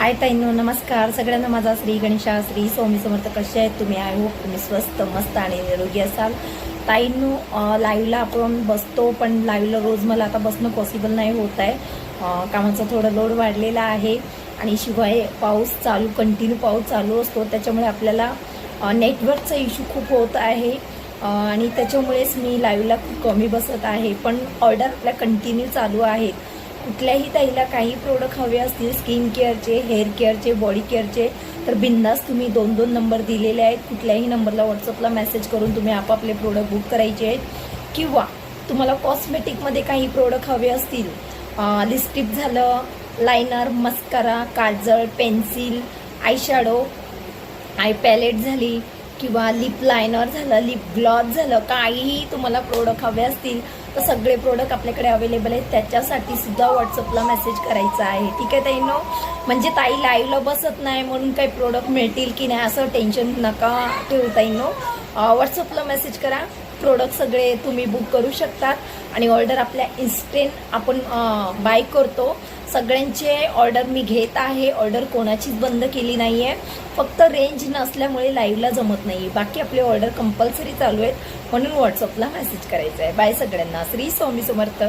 हाय ताईंनो, नमस्कार सगळ्यांना. माझा श्री गणेशा श्री स्वामी समर्थ. कसे आहेत तुम्ही? आय होप तुम्ही स्वस्त मस्त आणि निरोगी असाल. ताईंनो, लाईव्हला आपण बसतो, पण लाईव्हला रोज मला आता बसणं पॉसिबल नाही होत आहे. कामाचा थोडा लोड वाढलेला आहे आणि शिवाय पाऊस चालू, कंटिन्यू पाऊस चालू असतो, त्याच्यामुळे आपल्याला नेटवर्कचा इश्यू खूप होत आहे आणि त्याच्यामुळेच मी लाईव्हला खूप कमी बसत आहे. पण ऑर्डर आपल्या कंटिन्यू चालू आहेत. कुठल्याही ताईला काही प्रोडक्ट हवे असतील, स्किन केअरचे, हेअर केअरचे, बॉडी केअरचे, तर बिंदास तुम्ही 2-2 नंबर दिलेले आहेत. कुठल्याही नंबरला व्हॉट्सअपला मेसेज करून तुम्ही आपापले प्रोडक्ट बुक करायचे आहेत. किंवा तुम्हाला कॉस्मेटिकमध्ये काही प्रोडक्ट हवे असतील, लिपस्टिक झालं, लायनर, मस्कारा, काजळ, pencil, eye shadow, eye palette झाली, किंवा लिप लायनर झालं, लिप ग्लॉस झालं, काहीही तुम्हाला प्रोडक्ट हवे असतील तर सगळे प्रोडक्ट आपल्याकडे अवेलेबल आहेत. त्याच्यासाठी सुद्धा व्हॉट्सअपला मेसेज करायचा आहे. ठीक आहे ताईंनो? म्हणजे ताई लाईव्हला बसत नाही म्हणून काही प्रोडक्ट मिळतील की नाही असं टेन्शन नका ठेवू ताईंनो. व्हॉट्सअपला मेसेज करा, प्रोडक्ट सगळे तुम्ही बुक करू शकतात आणि ऑर्डर आपल्या इन्स्टंट आपण बाय करतो. सगळ्यांचे ऑर्डर मी घेत आहे. ऑर्डर कोणाचीच बंद केली नाही आहे, फक्त रेंज नसल्यामुळे लाईव्हला जमत नाही. बाकी आपले ऑर्डर कंपल्सरी चालू आहेत, म्हणून व्हॉट्सअपला मेसेज करायचा आहे. बाय सगळ्यांना. श्री स्वामी समर्थ.